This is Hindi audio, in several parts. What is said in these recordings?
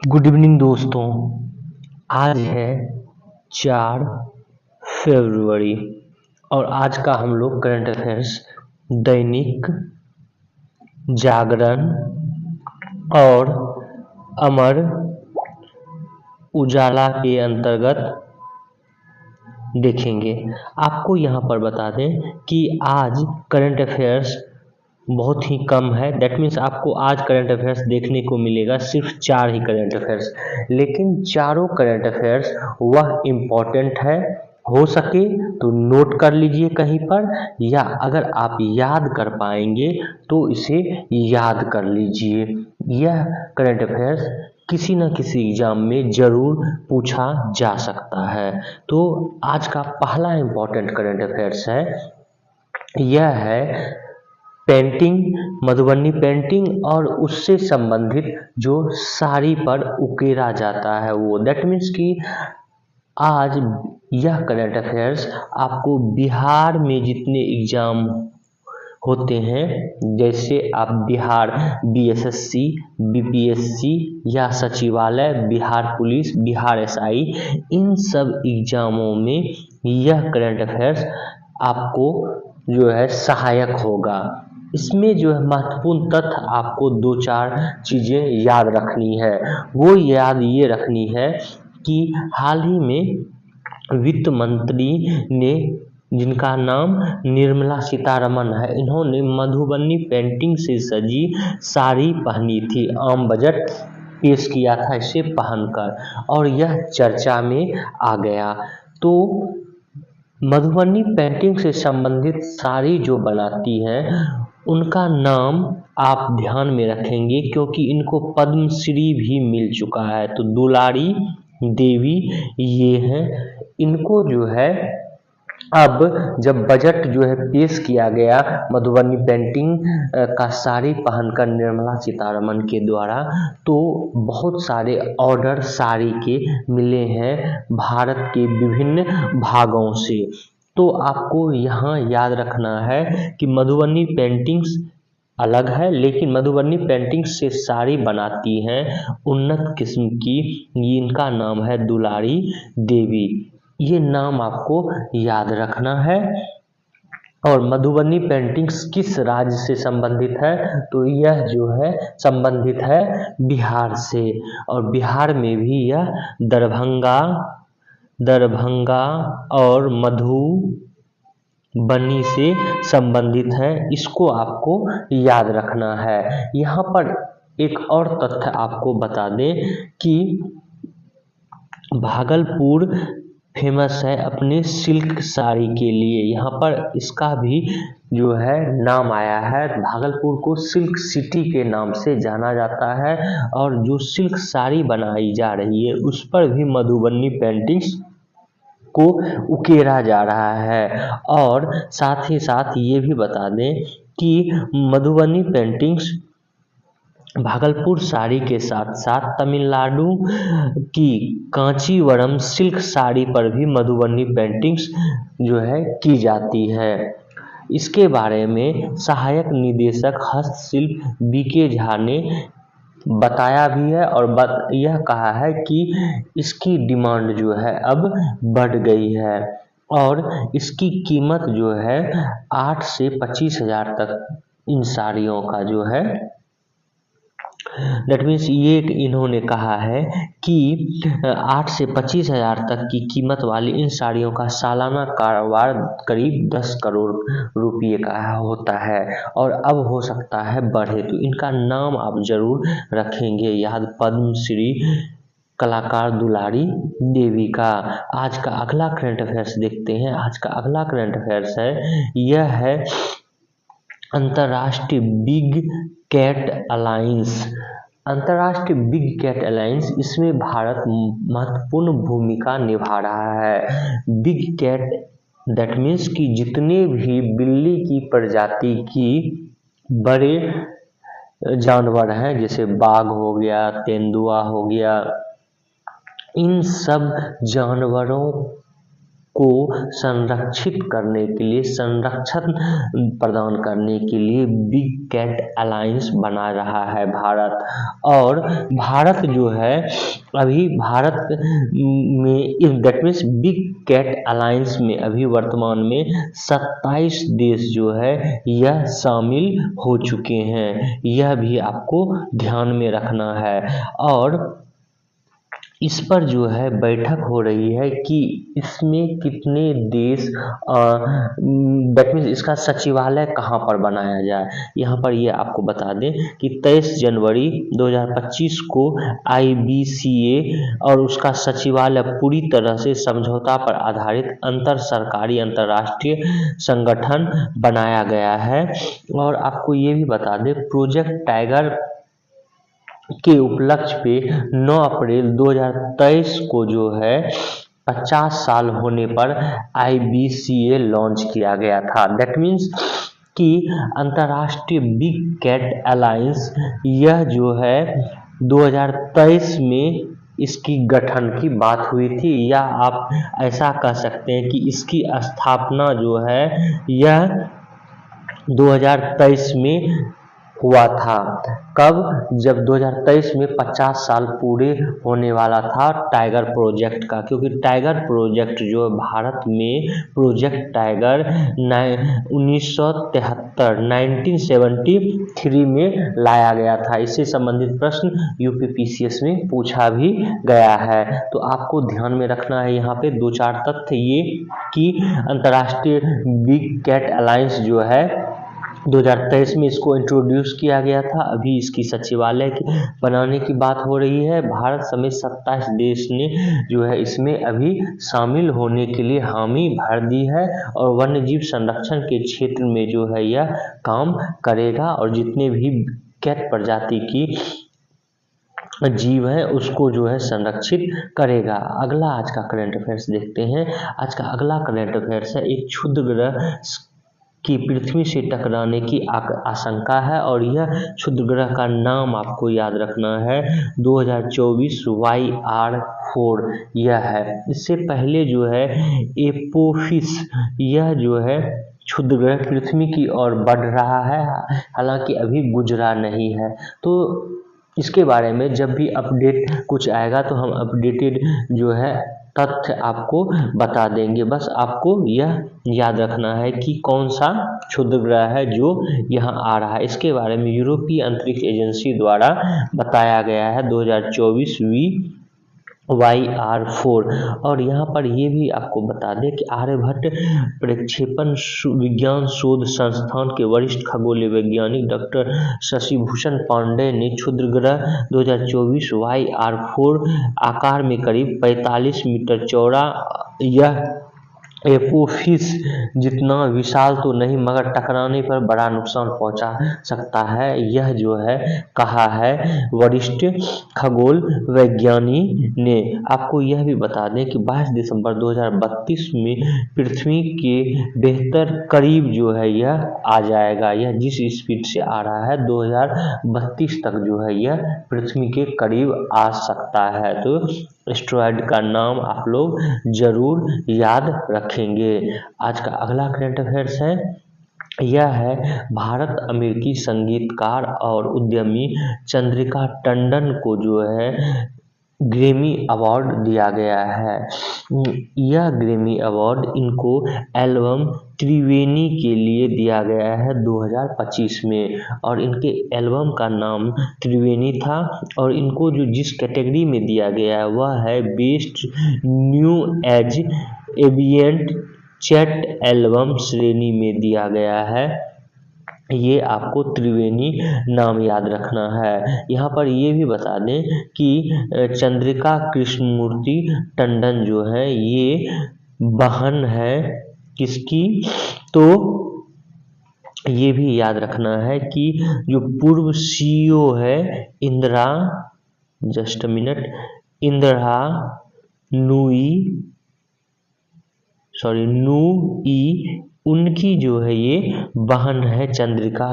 गुड इवनिंग दोस्तों। आज है 4 फरवरी और आज का हम लोग करंट अफेयर्स दैनिक जागरण और अमर उजाला के अंतर्गत देखेंगे। आपको यहाँ पर बता दें कि आज करंट अफेयर्स बहुत ही कम है। दैट मीन्स आपको आज करंट अफेयर्स देखने को मिलेगा सिर्फ 4 ही करंट अफेयर्स, लेकिन चारों करंट अफेयर्स वह इम्पॉर्टेंट है। हो सके तो नोट कर लीजिए कहीं पर, या अगर आप याद कर पाएंगे तो इसे याद कर लीजिए। यह करंट अफेयर्स किसी न किसी एग्जाम में ज़रूर पूछा जा सकता है। तो आज का पहला इम्पॉर्टेंट करंट अफेयर्स है, यह है पेंटिंग, मधुबनी पेंटिंग और उससे संबंधित जो साड़ी पर उकेरा जाता है वो। दैट मीन्स कि आज यह करंट अफेयर्स आपको बिहार में जितने एग्जाम होते हैं, जैसे आप बिहार बीएसएससी, बीपीएससी या सचिवालय, बिहार पुलिस, बिहार एसआई, इन सब एग्जामों में यह करंट अफेयर्स आपको जो है सहायक होगा। इसमें जो है महत्वपूर्ण तथ्य आपको 2-4 चीज़ें याद रखनी है। वो याद ये रखनी है कि हाल ही में वित्त मंत्री ने, जिनका नाम निर्मला सीतारमण है, इन्होंने मधुबनी पेंटिंग से सजी साड़ी पहनी थी। आम बजट पेश किया था इसे पहनकर और यह चर्चा में आ गया। तो मधुबनी पेंटिंग से संबंधित साड़ी जो बनाती हैं उनका नाम आप ध्यान में रखेंगे, क्योंकि इनको पद्मश्री भी मिल चुका है। तो दुलारी देवी ये हैं। इनको जो है अब जब बजट जो है पेश किया गया मधुबनी पेंटिंग का साड़ी पहनकर निर्मला सीतारमण के द्वारा, तो बहुत सारे ऑर्डर साड़ी के मिले हैं भारत के विभिन्न भागों से। तो आपको यहाँ याद रखना है कि मधुबनी पेंटिंग्स अलग है, लेकिन मधुबनी पेंटिंग से साड़ी बनाती हैं उन्नत किस्म की, इनका नाम है दुलारी देवी। ये नाम आपको याद रखना है। और मधुबनी पेंटिंग्स किस राज्य से संबंधित है, तो यह जो है संबंधित है बिहार से, और बिहार में भी यह दरभंगा और मधुबनी से संबंधित है। इसको आपको याद रखना है। यहाँ पर एक और तथ्य आपको बता दें कि भागलपुर फेमस है अपने सिल्क साड़ी के लिए। यहाँ पर इसका भी जो है नाम आया है। भागलपुर को सिल्क सिटी के नाम से जाना जाता है, और जो सिल्क साड़ी बनाई जा रही है उस पर भी मधुबनी पेंटिंग्स को उकेरा जा रहा है। और साथ ही साथ ये भी बता दें कि मधुबनी पेंटिंग्स भागलपुर साड़ी के साथ साथ तमिलनाडु की कांचीवरम सिल्क साड़ी पर भी मधुबनी पेंटिंग्स जो है की जाती है। इसके बारे में सहायक निदेशक हस्तशिल्प बीके झा ने बताया भी है, और यह कहा है कि इसकी डिमांड जो है अब बढ़ गई है, और इसकी कीमत जो है 8 से 25 हज़ार तक इन साड़ियों का जो है, दैट मीन्स ये इन्होंने कहा है कि 8 से 25 हज़ार तक की कीमत वाली इन साड़ियों का सालाना कारोबार करीब 10 करोड़ रुपये का होता है, और अब हो सकता है बढ़े। तो इनका नाम आप जरूर रखेंगे याद, पद्मश्री कलाकार दुलारी देवी का। आज का अगला करंट अफेयर्स देखते हैं। आज का अगला करंट अफेयर्स है, यह है अंतर्राष्ट्रीय बिग कैट अलायंस। अंतर्राष्ट्रीय बिग कैट अलायंस, इसमें भारत महत्वपूर्ण भूमिका निभा रहा है। बिग कैट दैट मीन्स कि जितने भी बिल्ली की प्रजाति की बड़े जानवर हैं, जैसे बाघ हो गया, तेंदुआ हो गया, इन सब जानवरों को संरक्षित करने के लिए, संरक्षण प्रदान करने के लिए बिग कैट अलायंस बना रहा है भारत। और भारत जो है अभी भारत में that means big cat alliance में अभी वर्तमान में 27 देश जो है यह शामिल हो चुके हैं। यह भी आपको ध्यान में रखना है। और इस पर जो है बैठक हो रही है कि इसमें कितने देश दैट मीन्स इसका सचिवालय कहाँ पर बनाया जाए। यहाँ पर ये आपको बता दें कि 23 जनवरी 2025 को IBCA और उसका सचिवालय पूरी तरह से समझौता पर आधारित अंतर सरकारी अंतर्राष्ट्रीय संगठन बनाया गया है। और आपको ये भी बता दें प्रोजेक्ट टाइगर के उपलक्ष्य पे 9 अप्रैल 2023 को जो है 50 साल होने पर IBCA लॉन्च किया गया था। दैट मीन्स कि अंतर्राष्ट्रीय बिग कैट अलायंस यह जो है 2023 में इसकी गठन की बात हुई थी, या आप ऐसा कह सकते हैं कि इसकी स्थापना जो है यह 2023 में हुआ था। कब? जब 2023 में 50 साल पूरे होने वाला था टाइगर प्रोजेक्ट का, क्योंकि टाइगर प्रोजेक्ट जो भारत में प्रोजेक्ट टाइगर 1973 में लाया गया था। इससे संबंधित प्रश्न UPPCS में पूछा भी गया है। तो आपको ध्यान में रखना है यहाँ पे 2-4 तथ्य ये कि अंतर्राष्ट्रीय बिग कैट अलायंस जो है 2023 में इसको इंट्रोड्यूस किया गया था। अभी इसकी सचिवालय बनाने की बात हो रही है। भारत समेत 27 देश ने जो है इसमें अभी शामिल होने के लिए हामी भर दी है। और वन्यजीव संरक्षण के क्षेत्र में जो है यह काम करेगा और जितने भी कैट प्रजाति की जीव है उसको जो है संरक्षित करेगा। अगला आज का करंट अफेयर्स देखते हैं। आज का अगला करंट अफेयर्स है एक क्षुद्र ग्रह की पृथ्वी से टकराने की आशंका है। और यह क्षुद्र ग्रह का नाम आपको याद रखना है 2024 YR4 यह है। इससे पहले जो है एपोफिस यह जो है क्षुद्र ग्रह पृथ्वी की ओर बढ़ रहा है, हालांकि अभी गुजरा नहीं है। तो इसके बारे में जब भी अपडेट कुछ आएगा तो हम अपडेटेड जो है तथ्य आपको बता देंगे। बस आपको यह याद रखना है कि कौन सा क्षुद्र ग्रह है जो यहाँ आ रहा है। इसके बारे में यूरोपीय अंतरिक्ष एजेंसी द्वारा बताया गया है 2024 YR4। और यहाँ पर ये भी आपको बता दें कि आर्यभट्ट प्रक्षेपण विज्ञान शोध संस्थान के वरिष्ठ खगोलीय वैज्ञानिक डॉक्टर शशिभूषण पांडेय ने क्षुद्र ग्रह 2024 YR4 आकार में करीब 45 मीटर चौड़ा यह एपोफिस जितना विशाल तो नहीं मगर टकराने पर बड़ा नुकसान पहुंचा सकता है, यह जो है कहा है वरिष्ठ खगोल वैज्ञानी ने। आपको यह भी बता दें कि 22 दिसंबर 2032 में पृथ्वी के बेहतर करीब जो है यह आ जाएगा। यह जिस स्पीड से आ रहा है 2032 तक जो है यह पृथ्वी के करीब आ सकता है। तो एस्ट्रॉयड का नाम आप लोग जरूर याद रखेंगे। आज का अगला करंट अफेयर्स है यह है भारत अमेरिकी संगीतकार और उद्यमी चंद्रिका टंडन को जो है ग्रैमी अवार्ड दिया गया है। यह ग्रैमी अवार्ड इनको एल्बम त्रिवेणी के लिए दिया गया है 2025 में। और इनके एल्बम का नाम त्रिवेणी था। और इनको जो जिस कैटेगरी में दिया गया है वह है best new age ambient chat album श्रेणी में दिया गया है। ये आपको त्रिवेणी नाम याद रखना है। यहाँ पर ये भी बता दें कि चंद्रिका कृष्णमूर्ति टंडन जो है ये बहन है किसकी, तो ये भी याद रखना है कि जो पूर्व CEO है इंदिरा नूई उनकी जो है ये बहन है चंद्रिका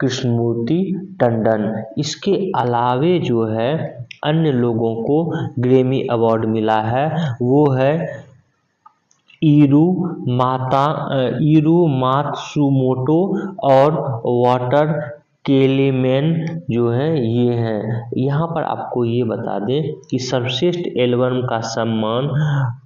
कृष्णमूर्ति टंडन। इसके अलावे जो है अन्य लोगों को ग्रैमी अवार्ड मिला है वो है इरू मात्सुमोटो और वाटर केलेमैन जो है ये हैं। यहाँ पर आपको ये बता दें कि सर्वश्रेष्ठ एल्बम का सम्मान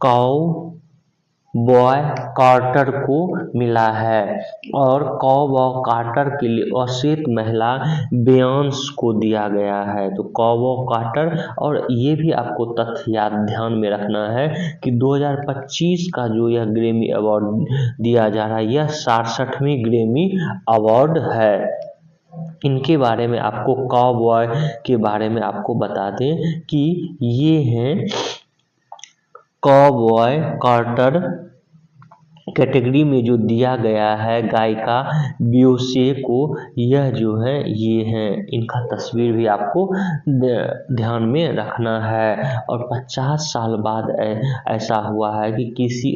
काउबॉय कार्टर को मिला है और काउबॉय कार्टर के लिए अश्वेत महिला बेयॉन्स को दिया गया है। तो काउबॉय कार्टर, और ये भी आपको तथ्य याद ध्यान में रखना है कि 2025 का जो यह ग्रैमी अवार्ड दिया जा रहा है यह 67वें ग्रैमी अवार्ड है। इनके बारे में आपको काउबॉय के बारे में आपको बता दें कि ये हैं काउबॉय कार्टर कैटेगरी में जो दिया गया है गायिका बियोंसे को, यह जो है ये हैं। इनका तस्वीर भी आपको ध्यान में रखना है। और 50 साल बाद ऐसा हुआ है कि किसी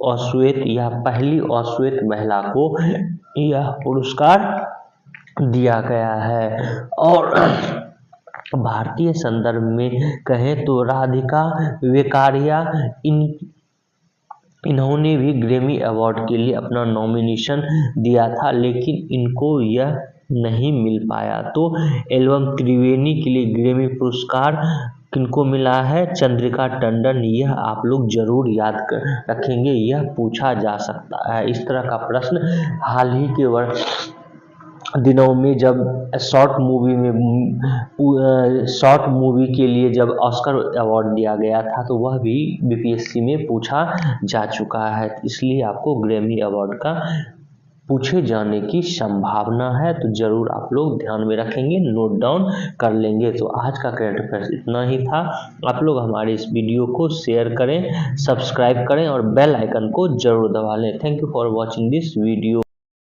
अश्वेत या पहली अश्वेत महिला को यह पुरस्कार दिया गया है। और भारतीय संदर्भ में कहें तो राधिका वेकारिया इन्होंने भी ग्रैमी अवार्ड के लिए अपना नॉमिनेशन दिया था, लेकिन इनको यह नहीं मिल पाया। तो एल्बम त्रिवेणी के लिए ग्रैमी पुरस्कार किनको मिला है? चंद्रिका टंडन। यह आप लोग जरूर याद रखेंगे, यह पूछा जा सकता है। इस तरह का प्रश्न हाल ही के दिनों में जब शॉर्ट मूवी के लिए जब ऑस्कर अवार्ड दिया गया था तो वह भी बीपीएससी में पूछा जा चुका है। इसलिए आपको ग्रैमी अवार्ड का पूछे जाने की संभावना है, तो जरूर आप लोग ध्यान में रखेंगे, नोट डाउन कर लेंगे। तो आज का करंट अफेयर्स इतना ही था। आप लोग हमारे इस वीडियो को शेयर करें, सब्सक्राइब करें और बेल आइकन को जरूर दबा लें। Thank you for watching this video.